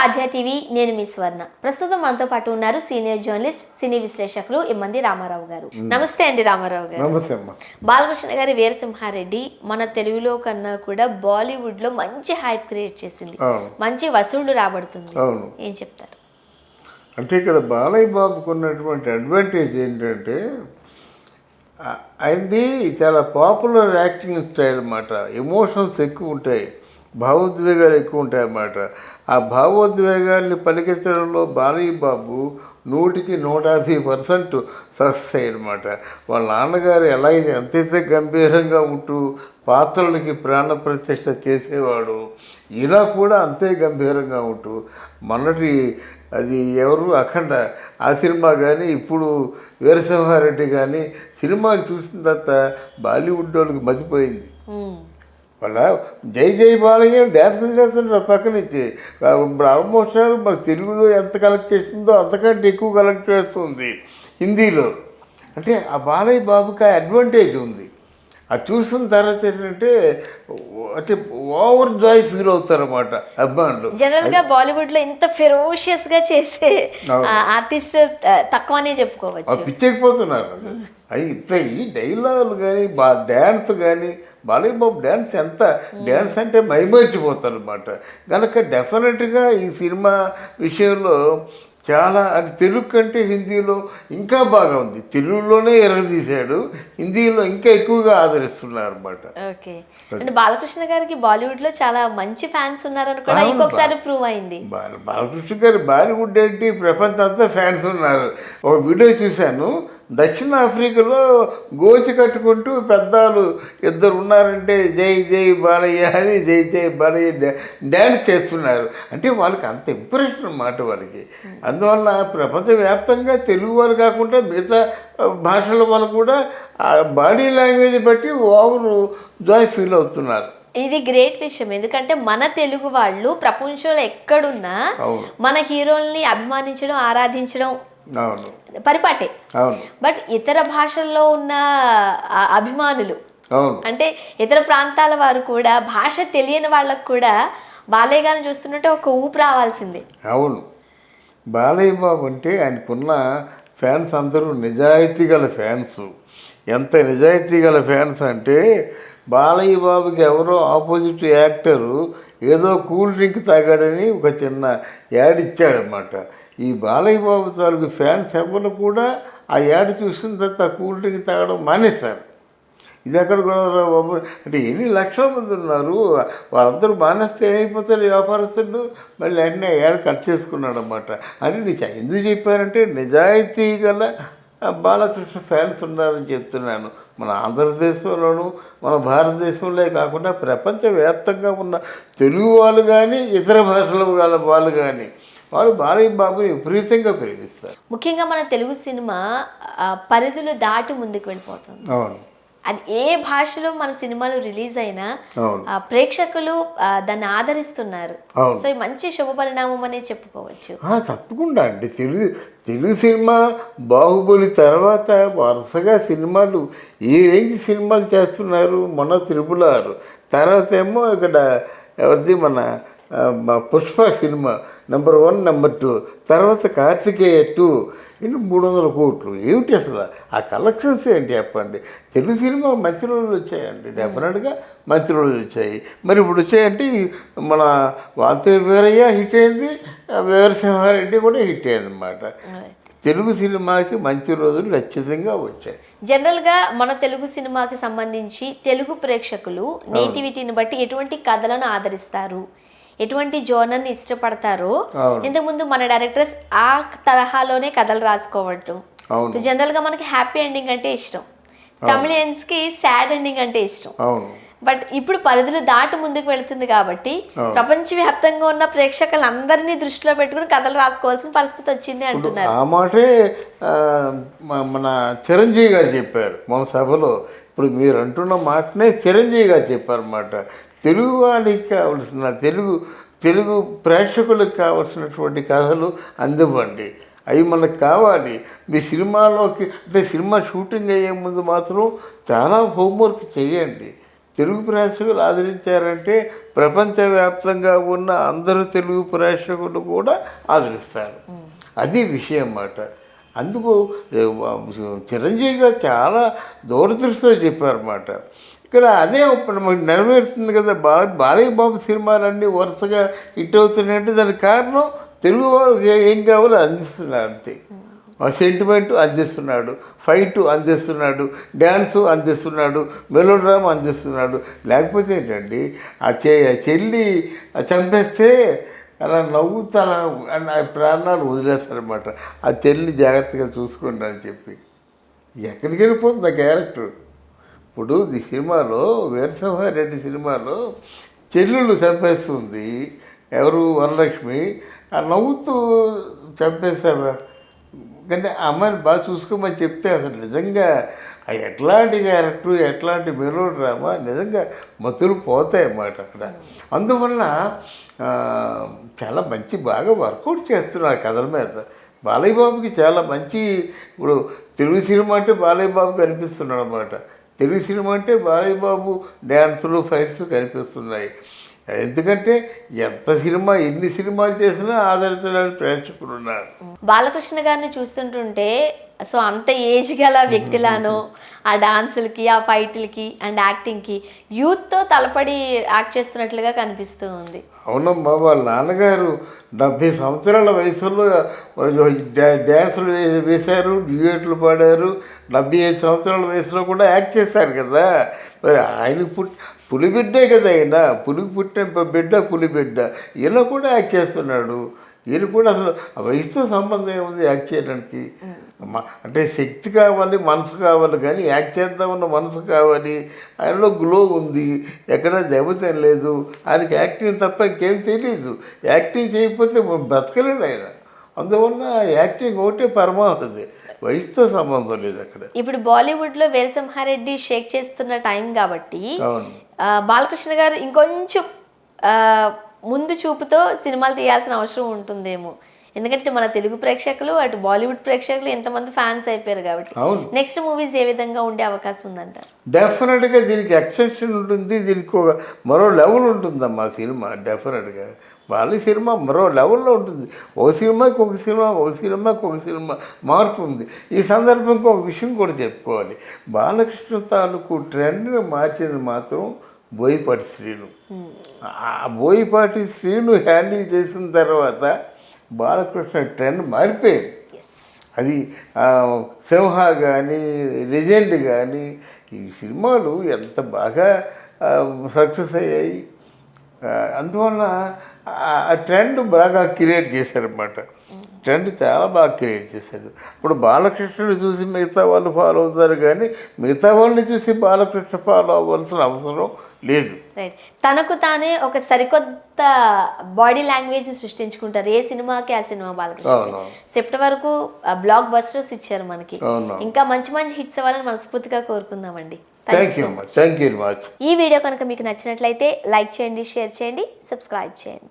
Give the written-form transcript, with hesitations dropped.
ఆద్య TV నేను మీ స్వర్ణ. ప్రస్తుతం మనతో పాటు ఉన్నారు సీనియర్ జర్నలిస్ట్ సినీ విశ్లేషకులు ఎమ్మంది రామారావు గారు. నమస్తే అండి రామారావు గారు. నమస్తే అమ్మా. బాలకృష్ణ గారి వీరసింహారెడ్డి మన తెలుగులో కన్నా కూడా బాలీవుడ్ లో మంచి హైప్ క్రియేట్ చేసింది, మంచి వసూళ్లు రాబడుతుంది. ఏం చెప్తారు? అంటే ఇక్కడ బాలయ్య బాబుకు ఉన్నటువంటి అడ్వాంటేజ్ ఏంటంటే ఆయనది చాలా పాపులర్ యాక్టింగ్ స్టైల్ అన్నమాట. ఎమోషన్స్ ఎక్కువ ఉంటాయి, భావోద్వేగాలు ఎక్కువ ఉంటాయి అన్నమాట. ఆ భావోద్వేగాల్ని పలికించడంలో బాలయ్య బాబు 100% సక్సెస్ అయ్యనమాట. వాళ్ళ నాన్నగారు ఎలా అయితే అంతే గంభీరంగా ఉంటూ పాత్రలకి ప్రాణ ప్రతిష్ఠ చేసేవాడు, ఇలా కూడా అంతే గంభీరంగా ఉంటూ మొన్నటి అది ఎవరు అఖండ ఆ సినిమా కానీ ఇప్పుడు వీరసింహారెడ్డి కానీ సినిమాలు చూసిన తర్వాత బాలీవుడ్ వాళ్ళకి మతిపోయింది. వాళ్ళ జై జై బాలయ్య డ్యాన్స్ చేస్తుంటారు పక్క నుంచి. ఇప్పుడు ఆల్మోస్ట్ మన తెలుగులో ఎంత కలెక్ట్ చేస్తుందో అంతకంటే ఎక్కువ కలెక్ట్ చేస్తుంది హిందీలో. అంటే ఆ బాలయ్య బాబుకి ఆ అడ్వాంటేజ్ ఉంది. అది చూసిన తర్వాత ఏంటంటే అంటే ఓవర్ జాయ్ ఫీల్ అవుతారన్నమాట అభిమానులు. జనరల్ గా బాలీవుడ్ లో ఇంత ఫెరోషియస్ గా చేసే ఆర్టిస్ట్ తక్కువనే చెప్పుకోవచ్చు. పిచ్చెక్కిపోతున్నారు. అవి ఇట్లా ఈ డైలాగులు కానీ డ్యాన్స్ కానీ బాలయ్య బాబు డ్యాన్స్ ఎంత డ్యాన్స్ అంటే మైమర్చిపోతారు అన్నమాట. కనుక డెఫినెట్గా ఈ సినిమా విషయంలో చాలా అది తెలుగు కంటే హిందీలో ఇంకా బాగా ఉంది. తెలుగులోనే ఎరగదీశాడు, హిందీలో ఇంకా ఎక్కువగా ఆదరిస్తున్నారు అన్నమాట. ఓకే, అంటే బాలకృష్ణ గారికి బాలీవుడ్ లో చాలా మంచి ఫ్యాన్స్ ఉన్నారని కూడా ఇంకొకసారి ప్రూవ్ అయింది. బాలకృష్ణ గారి బాలీవుడ్ ఏంటి ప్రపంచం అంతా ఫ్యాన్స్ ఉన్నారు. ఒక వీడియో చూశాను, దక్షిణాఫ్రికాలో గోచి కట్టుకుంటూ పెద్దలు ఇద్దరు ఉన్నారంటే జై జై బాలయ్య అని జై జై బాలయ్య డ్యాన్స్ చేస్తున్నారు. అంటే వాళ్ళకి అంత ఇంప్రెషన్ అన్నమాట వాళ్ళకి. అందువల్ల ప్రపంచవ్యాప్తంగా తెలుగు వాళ్ళు కాకుండా మిగతా భాషల వాళ్ళు కూడా ఆ బాడీ లాంగ్వేజ్ బట్టి ఓవర్ జాయ్ ఫీల్ అవుతున్నారు. ఇది గ్రేట్ విషయం, ఎందుకంటే మన తెలుగు వాళ్ళు ప్రపంచంలో ఎక్కడున్నా మన హీరోల్ని అభిమానించడం, ఆరాధించడం పరిపాటే. బట్ ఇతర భాషల్లో ఉన్న అభిమానులు అంటే ఇతర ప్రాంతాల వారు కూడా భాష తెలియని వాళ్ళకు కూడా బాలయ్య గారిని చూస్తుంటే ఒక ఊపు రావాల్సిందే. అవును, బాలయ్య బాబు అంటే ఆయనకున్న ఫ్యాన్స్ అందరూ నిజాయితీ గల ఫ్యాన్స్. ఎంత నిజాయితీ గల ఫ్యాన్స్ అంటే బాలయ్య బాబుకి ఎవరో ఆపోజిట్ యాక్టరు ఏదో కూల్ డ్రింక్ తాగాడని ఒక చిన్న యాడ్ ఇచ్చాడనమాట. ఈ బాలయ్య బాబు తాలూకు ఫ్యాన్స్ ఎవరు కూడా ఆ యాడ్ చూసిన తర్వాత కూల్ డ్రింక్ తాగడం మానేశారు. ఇది ఎక్కడ కూడా బాబు అంటే ఎన్ని లక్షల మంది ఉన్నారు, వాళ్ళందరూ మానేస్తే ఏమైపోతారు వ్యాపారస్తులు. మళ్ళీ అన్నీ యాడ్ కట్ చేసుకున్నాడు అన్నమాట. అంటే నేను ఎందుకు చెప్పానంటే నిజాయితీ గల బాలకృష్ణ ఫ్యాన్స్ ఉన్నారని చెప్తున్నాను. మన ఆంధ్రదేశంలోనూ మన భారతదేశంలో కాకుండా ప్రపంచవ్యాప్తంగా ఉన్న తెలుగు వాళ్ళు కానీ ఇతర భాషల వాళ్ళు కానీ వాళ్ళు బాలయ్య బాబుని విపరీతంగా ప్రేమిస్తారు. ముఖ్యంగా మన తెలుగు సినిమా పరిధులు దాటి ముందుకు వెళ్ళిపోతుంది. అవును, అది ఏ భాషలో మన సినిమాలు రిలీజ్ అయినా ప్రేక్షకులు దాన్ని ఆదరిస్తున్నారు. సో ఈ మంచి శుభ పరిణామం అనే చెప్పుకోవచ్చు. తప్పకుండా అండి. తెలుగు సినిమా బాహుబలి తర్వాత వరుసగా సినిమాలు ఏ రేంజ్ సినిమాలు చేస్తున్నారు. మొన్న RRR తర్వాత ఏమో ఇక్కడ ఎవరిది మన పుష్ప సినిమా నెంబర్ 1, నెంబర్ 2, తర్వాత కార్తికేయ 2, ఇನ್ನು 300 కోట్లు. ఏమిటి అసలు ఆ కలెక్షన్స్ ఏంటి చెప్పండి. తెలుగు సినిమా మంచి రోజులు వచ్చాయండి, డెఫినెట్గా మంచి రోజులు వచ్చాయి. మరి ఇప్పుడు వచ్చాయంటే మన వాంతి వీరయ్య హిట్ అయింది, వీరసింహారెడ్డి కూడా హిట్ అయింది అన్నమాట. తెలుగు సినిమాకి మంచి రోజులు ఖచ్చితంగా వచ్చాయి. జనరల్గా మన తెలుగు సినిమాకి సంబంధించి తెలుగు ప్రేక్షకులు నేటివిటీని బట్టి ఎటువంటి కథలను ఆదరిస్తారు, ఎటువంటి జోనర్ని ఇష్టపడతారో. ఇంతకుముందు మన డైరెక్టర్స్ ఆ తరహాలోనే కథలు రాసుకోవటం. జనరల్ గా మనకి హ్యాపీ ఎండింగ్ అంటే ఇష్టం, తమిళియన్స్ కి సాడ్ ఎండింగ్ అంటే ఇష్టం. బట్ ఇప్పుడు పరిధులు దాటి ముందుకు వెళుతుంది కాబట్టి ప్రపంచవ్యాప్తంగా ఉన్న ప్రేక్షకులందరినీ దృష్టిలో పెట్టుకుని కథలు రాసుకోవాల్సిన పరిస్థితి వచ్చింది అంటున్నారు. ఆ మాటే మన చిరంజీవి గారు చెప్పారు మన సభలో. ఇప్పుడు మీరు అంటున్న మాటనే చిరంజీవి గారు చెప్పారన్నమాట. తెలుగు వాళ్ళకి కావలసిన తెలుగు ప్రేక్షకులకు కావలసినటువంటి కథలు అందివ్వండి, అవి మనకు కావాలి. మీ సినిమాలోకి అంటే సినిమా షూటింగ్ అయ్యే ముందు మాత్రం చాలా హోంవర్క్ చేయండి. తెలుగు ప్రేక్షకులు ఆదరించారంటే ప్రపంచవ్యాప్తంగా ఉన్న అందరూ తెలుగు ప్రేక్షకులు కూడా ఆదరిస్తారు. అది విషయం అన్నమాట. అందుకు చిరంజీవి గారు చాలా దూరదృష్టితో చెప్పారన్నమాట. ఇక్కడ అదే ఇప్పుడు మనకు నెరవేరుతుంది కదా. బాలయ్య బాబు సినిమాలన్నీ వరుసగా హిట్ అవుతున్నాయంటే దానికి కారణం తెలుగు వారికి ఏం కావాలో అందిస్తున్నారు అంతే. సెంటిమెంటు అందిస్తున్నాడు, ఫైటు అందిస్తున్నాడు, డ్యాన్సు అందిస్తున్నాడు, మెలోడ్రామా అందిస్తున్నాడు. లేకపోతే ఏంటండి ఆ చెల్లి చంపేస్తే అలా నవ్వుతా ప్రాణాలు వదిలేస్తారనమాట. ఆ చెల్లి జాగ్రత్తగా చూసుకోండి అని చెప్పి. ఎక్కడికి వెళ్ళిపోతుంది ఆ క్యారెక్టర్. ఇప్పుడు ఈ సినిమాలో వీరసింహారెడ్డి సినిమాలో చెల్లెళ్ళు చంపేస్తుంది ఎవరు, వరలక్ష్మి. ఆ నవ్వుతూ చంపేస్తావా కానీ ఆ అమ్మాయిని బాగా చూసుకోమని చెప్తే అసలు నిజంగా ఎట్లాంటి క్యారెక్టర్, ఎట్లాంటి మెలోడ్రామా నిజంగా మతులు పోతాయి అన్నమాట అక్కడ. అందువల్ల చాలా మంచి బాగా వర్కౌట్ చేస్తున్నారు కథల మీద. బాలయ్య బాబుకి చాలా మంచి, ఇప్పుడు తెలుగు సినిమా అంటే బాలయ్య బాబు కనిపిస్తున్నాడు అన్నమాట. తెలుగు సినిమా అంటే బాలయ్య బాబు డ్యాన్సులు, ఫైట్స్ కనిపిస్తున్నాయి. ఎందుకంటే ఎన్ని సినిమాలు చేసినా ఆదరించడానికి ప్రేక్షకులు ఉన్నారు. బాలకృష్ణ గారిని చూస్తుంటుంటే సో అంత ఏజ్ గల వ్యక్తిలాను ఆ డాన్సులకి, ఆ ఫైట్లకి అండ్ యాక్టింగ్కి యూత్తో తలపడి యాక్ట్ చేస్తున్నట్లుగా కనిపిస్తూ ఉంది. అవునమ్మా, వాళ్ళ నాన్నగారు 70 సంవత్సరాల వయసులో డ్యాన్సులు వేశారు, డ్యూయట్లు పాడారు. 75 సంవత్సరాల వయసులో కూడా యాక్ట్ చేశారు కదా. మరి ఆయన పులిబిడ్డే కదా ఆయన, పులికి పుట్టిన బిడ్డ పులిబిడ్డ. ఈయన కూడా యాక్ట్ చేస్తున్నాడు. ఈయన కూడా అసలు వయసుతో సంబంధం ఏముంది యాక్ట్ చేయడానికి. అంటే శక్తి కావాలి, మనసు కావాలి, కానీ యాక్ట్ చేద్దామన్న మనసు కావాలి. ఆయనలో గ్లో ఉంది, ఎక్కడ దెబ్బతం లేదు. ఆయనకి యాక్టింగ్ తప్ప ఇంకేం తెలియదు. యాక్టింగ్ చేయకపోతే బతకలేడు ఆయన. అందువల్ల యాక్టింగ్ ఒకటే పరమావధి, వయసుతో సంబంధం లేదు అక్కడ. ఇప్పుడు బాలీవుడ్లో వీరసింహారెడ్డి షేక్ చేస్తున్న టైం కాబట్టి బాలకృష్ణ గారు ఇంకొంచెం ముందు చూపుతో సినిమాలు తీయాల్సిన అవసరం ఉంటుందేమో. ఎందుకంటే మన తెలుగు ప్రేక్షకులు అటు బాలీవుడ్ ప్రేక్షకులు ఎంతమంది ఫ్యాన్స్ అయిపోయారు కాబట్టి నెక్స్ట్ మూవీస్ ఏ విధంగా ఉండే అవకాశం ఉందంటారు? డెఫినెట్గా దీనికి ఎక్స్టెన్షన్ ఉంటుంది, దీనికి ఒక మరో లెవెల్ ఉంటుందమ్మా సినిమా. డెఫినెట్గా వాళ్ళ సినిమా మరో లెవెల్లో ఉంటుంది. ఒక సినిమాకి ఒక సినిమా మారుతుంది. ఈ సందర్భంగా ఒక విషయం కూడా చెప్పుకోవాలి. బాలకృష్ణ తాలూకు ట్రెండ్ని మార్చేది మాత్రం బోయపాటి శ్రీను. ఆ బోయపాటి శ్రీను హ్యాండిల్ చేసిన తర్వాత బాలకృష్ణ ట్రెండ్ మారిపోయింది. అది సింహ కానీ, లెజెండ్ కానీ, ఈ సినిమాలు ఎంత బాగా సక్సెస్ అయ్యాయి. అందువల్ల ఆ ట్రెండ్ బాగా క్రియేట్ చేశారన్నమాట. ట్రెండ్ చాలా బాగా క్రియేట్ చేశాడు. ఇప్పుడు బాలకృష్ణుని చూసి మిగతా వాళ్ళు ఫాలో అవుతారు, కానీ మిగతా వాళ్ళని చూసి బాలకృష్ణ ఫాలో అవ్వాల్సిన అవసరం లేదు. రైట్, తనకు తానే ఒక సరికొత్త బాడీ లాంగ్వేజ్ సృష్టించుకుంటారు ఏ సినిమాకి ఆ సినిమా. బాలకృష్ణ సెప్టెంబర్ వరకు బ్లాక్ బస్టర్స్ ఇచ్చారు మనకి. ఇంకా మంచి మంచి హిట్స్ అవ్వాలని మనస్ఫూర్తిగా కోరుకుందామండి. Thank you much. ఈ వీడియో కనుక మీకు నచ్చినట్లయితే లైక్ చేయండి, షేర్ చేయండి, సబ్స్క్రైబ్ చేయండి.